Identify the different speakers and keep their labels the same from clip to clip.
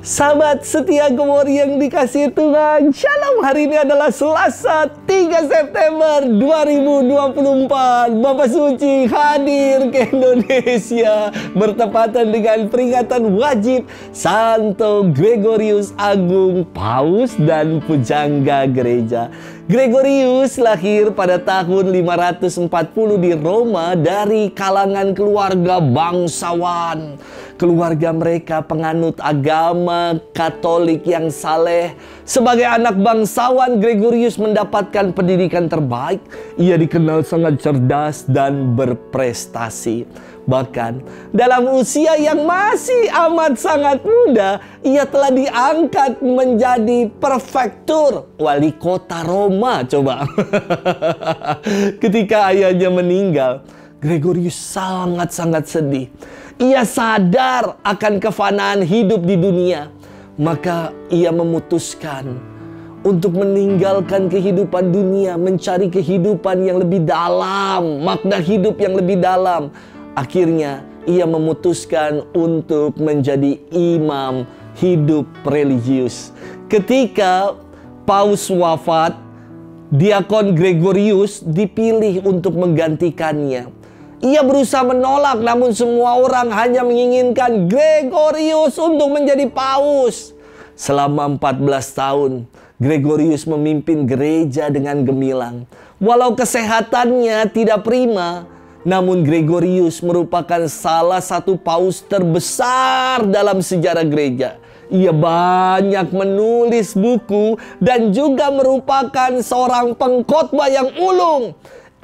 Speaker 1: Sahabat setia Gemor yang dikasihi Tuhan, Shalom. Hari ini adalah Selasa 3 September 2024. Bapak Suci hadir ke Indonesia bertepatan dengan peringatan wajib Santo Gregorius Agung, Paus dan Pujangga Gereja. Gregorius lahir pada tahun 540 di Roma dari kalangan keluarga bangsawan. Keluarga mereka penganut agama Katolik yang saleh. Sebagai anak bangsawan, Gregorius mendapatkan pendidikan terbaik. Ia dikenal sangat cerdas dan berprestasi. Bahkan dalam usia yang masih amat sangat muda, ia telah diangkat menjadi prefektur, wali kota Roma. Coba. Ketika ayahnya meninggal, Gregorius sangat-sangat sedih. Ia sadar akan kefanaan hidup di dunia. Maka ia memutuskan untuk meninggalkan kehidupan dunia, mencari kehidupan yang lebih dalam, makna hidup yang lebih dalam. Akhirnya ia memutuskan untuk menjadi imam hidup religius. Ketika Paus wafat, Diakon Gregorius dipilih untuk menggantikannya. Ia berusaha menolak, namun semua orang hanya menginginkan Gregorius untuk menjadi paus. Selama 14 tahun, Gregorius memimpin gereja dengan gemilang. Walau kesehatannya tidak prima, namun Gregorius merupakan salah satu paus terbesar dalam sejarah gereja. Ia banyak menulis buku dan juga merupakan seorang pengkhotbah yang ulung.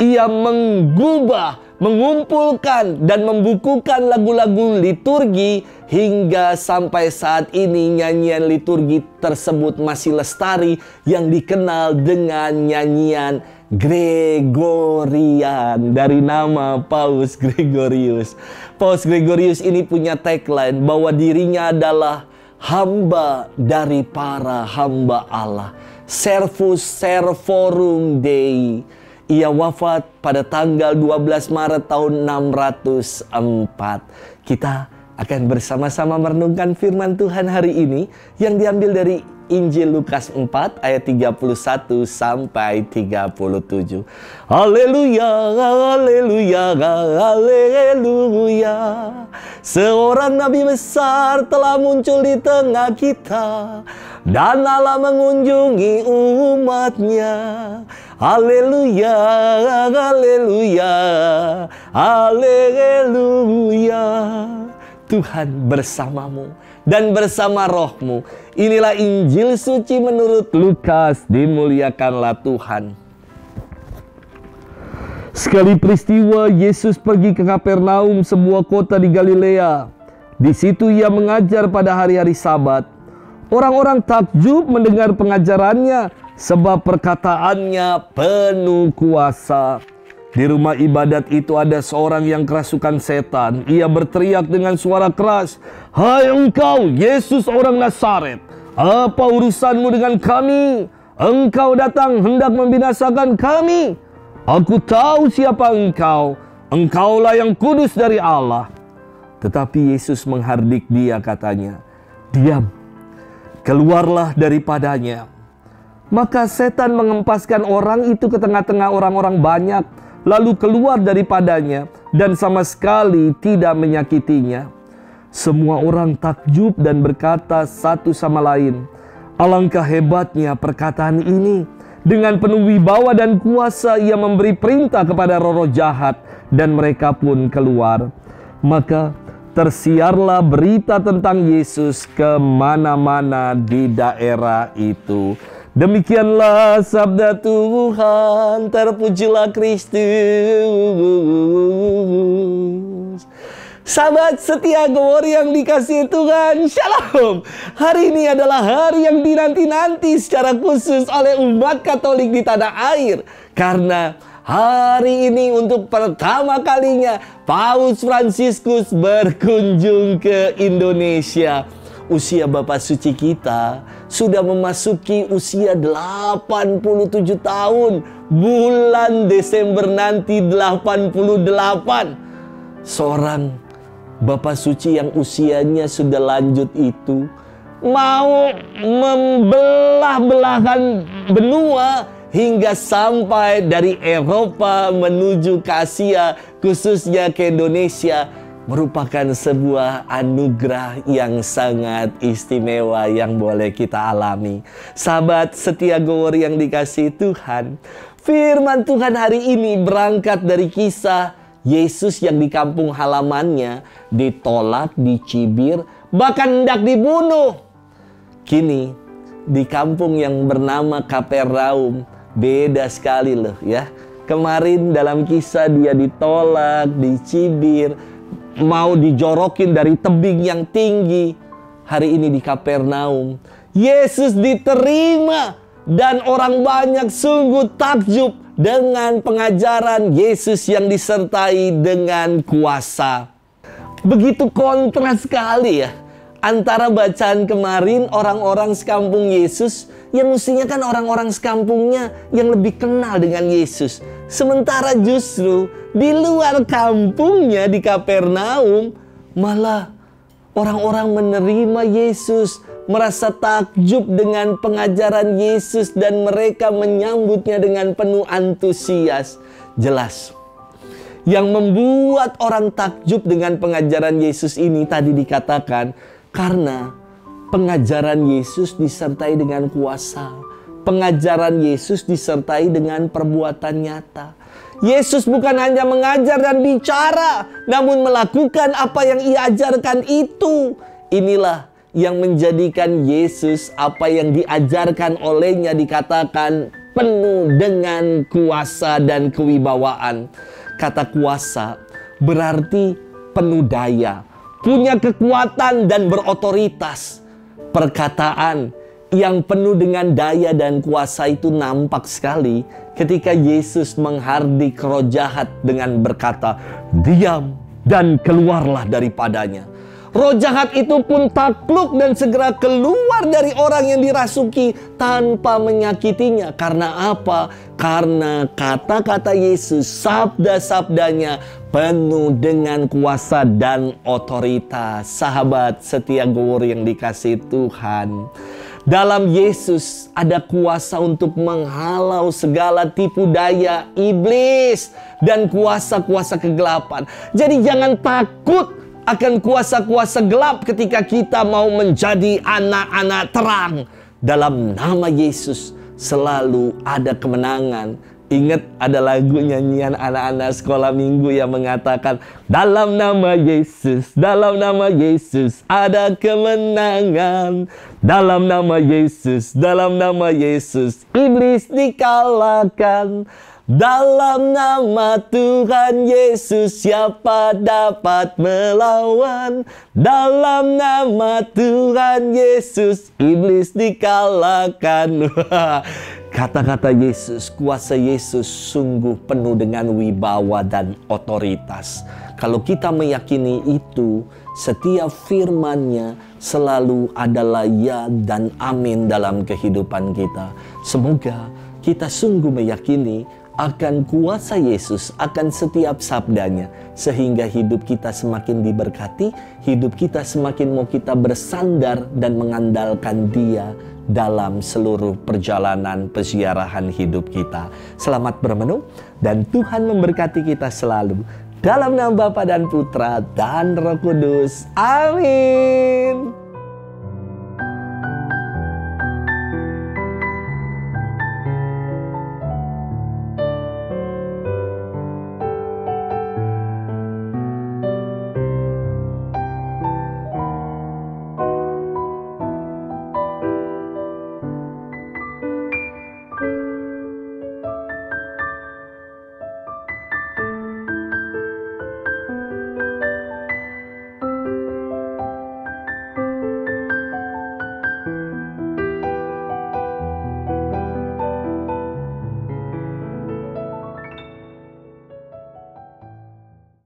Speaker 1: Ia mengubah, mengumpulkan dan membukukan lagu-lagu liturgi hingga sampai saat ini nyanyian liturgi tersebut masih lestari yang dikenal dengan nyanyian Gregorian dari nama Paus Gregorius. Paus Gregorius ini punya tagline bahwa dirinya adalah hamba dari para hamba Allah, Servus Servorum Dei. Ia wafat pada tanggal 12 Maret tahun 604. Kita akan bersama-sama merenungkan firman Tuhan hari ini yang diambil dari Injil Lukas 4 ayat 31 sampai 37. Haleluya, haleluya, haleluya. Seorang nabi besar telah muncul di tengah kita, dan Allah mengunjungi umatnya. Haleluya, haleluya, haleluya. Tuhan bersamamu dan bersama rohmu. Inilah Injil suci menurut Lukas. Dimuliakanlah Tuhan. Sekali peristiwa, Yesus pergi ke Kapernaum, sebuah kota di Galilea. Di situ ia mengajar pada hari-hari Sabat. Orang-orang takjub mendengar pengajarannya, sebab perkataannya penuh kuasa. Di rumah ibadat itu ada seorang yang kerasukan setan. Ia berteriak dengan suara keras, "Hai engkau, Yesus orang Nazaret, apa urusanmu dengan kami? Engkau datang hendak membinasakan kami. Aku tahu siapa engkau. Engkaulah yang kudus dari Allah." Tetapi Yesus menghardik dia, katanya, "Diam, keluarlah daripadanya." Maka setan mengempaskan orang itu ke tengah-tengah orang-orang banyak, lalu keluar daripadanya dan sama sekali tidak menyakitinya. Semua orang takjub dan berkata satu sama lain, "Alangkah hebatnya perkataan ini. Dengan penuh wibawa dan kuasa ia memberi perintah kepada roh-roh jahat, dan mereka pun keluar." Maka tersiarlah berita tentang Yesus ke mana-mana di daerah itu. Demikianlah sabda Tuhan. Terpujilah Kristus. Sahabat setia Gemor yang dikasihi Tuhan, Shalom. Hari ini adalah hari yang dinanti-nanti secara khusus oleh umat Katolik di tanah air. Karena hari ini untuk pertama kalinya Paus Fransiskus berkunjung ke Indonesia. Usia Bapak Suci kita sudah memasuki usia 87 tahun. Bulan Desember nanti 88. Seorang Bapak Suci yang usianya sudah lanjut itu mau membelah-belahkan benua hingga sampai dari Eropa menuju ke Asia, khususnya ke Indonesia, merupakan sebuah anugerah yang sangat istimewa yang boleh kita alami. Sahabat setia Gowor yang dikasihi Tuhan, firman Tuhan hari ini berangkat dari kisah Yesus yang di kampung halamannya ditolak, dicibir, bahkan hendak dibunuh. Kini di kampung yang bernama Kapernaum beda sekali loh ya. Kemarin dalam kisah dia ditolak, dicibir, mau dijorokin dari tebing yang tinggi. Hari ini di Kapernaum Yesus diterima dan orang banyak sungguh takjub dengan pengajaran Yesus yang disertai dengan kuasa. Begitu kontras sekali ya antara bacaan kemarin orang-orang sekampung Yesus yang mestinya kan orang-orang sekampungnya yang lebih kenal dengan Yesus. Sementara justru di luar kampungnya di Kapernaum malah orang-orang menerima Yesus, merasa takjub dengan pengajaran Yesus dan mereka menyambutnya dengan penuh antusias. Jelas, yang membuat orang takjub dengan pengajaran Yesus ini tadi dikatakan karena pengajaran Yesus disertai dengan kuasa. Pengajaran Yesus disertai dengan perbuatan nyata. Yesus bukan hanya mengajar dan bicara, namun melakukan apa yang ia ajarkan itu. Inilah yang menjadikan Yesus apa yang diajarkan olehnya dikatakan penuh dengan kuasa dan kewibawaan. Kata kuasa berarti penuh daya, punya kekuatan dan berotoritas. Perkataan yang penuh dengan daya dan kuasa itu nampak sekali ketika Yesus menghardik roh jahat dengan berkata, "Diam dan keluarlah daripadanya." Roh jahat itu pun takluk dan segera keluar dari orang yang dirasuki tanpa menyakitinya. Karena apa? Karena kata-kata Yesus, sabda-sabdanya penuh dengan kuasa dan otoritas. Sahabat setia Gowor yang dikasihi Tuhan, dalam Yesus ada kuasa untuk menghalau segala tipu daya iblis dan kuasa-kuasa kegelapan. Jadi jangan takut akan kuasa-kuasa gelap ketika kita mau menjadi anak-anak terang. Dalam nama Yesus selalu ada kemenangan. Ingat ada lagu nyanyian anak-anak sekolah minggu yang mengatakan, dalam nama Yesus, dalam nama Yesus ada kemenangan. Dalam nama Yesus, dalam nama Yesus iblis dikalahkan. Dalam nama Tuhan Yesus siapa dapat melawan? Dalam nama Tuhan Yesus iblis dikalahkan. Kata-kata Yesus, kuasa Yesus sungguh penuh dengan wibawa dan otoritas. Kalau kita meyakini itu, setiap firman-Nya selalu adalah ya dan amin dalam kehidupan kita. Semoga kita sungguh meyakini akan kuasa Yesus, akan setiap sabdanya, sehingga hidup kita semakin diberkati, hidup kita semakin mau kita bersandar dan mengandalkan Dia dalam seluruh perjalanan peziarahan hidup kita. Selamat bermenung dan Tuhan memberkati kita selalu. Dalam nama Bapa dan Putra dan Roh Kudus. Amin.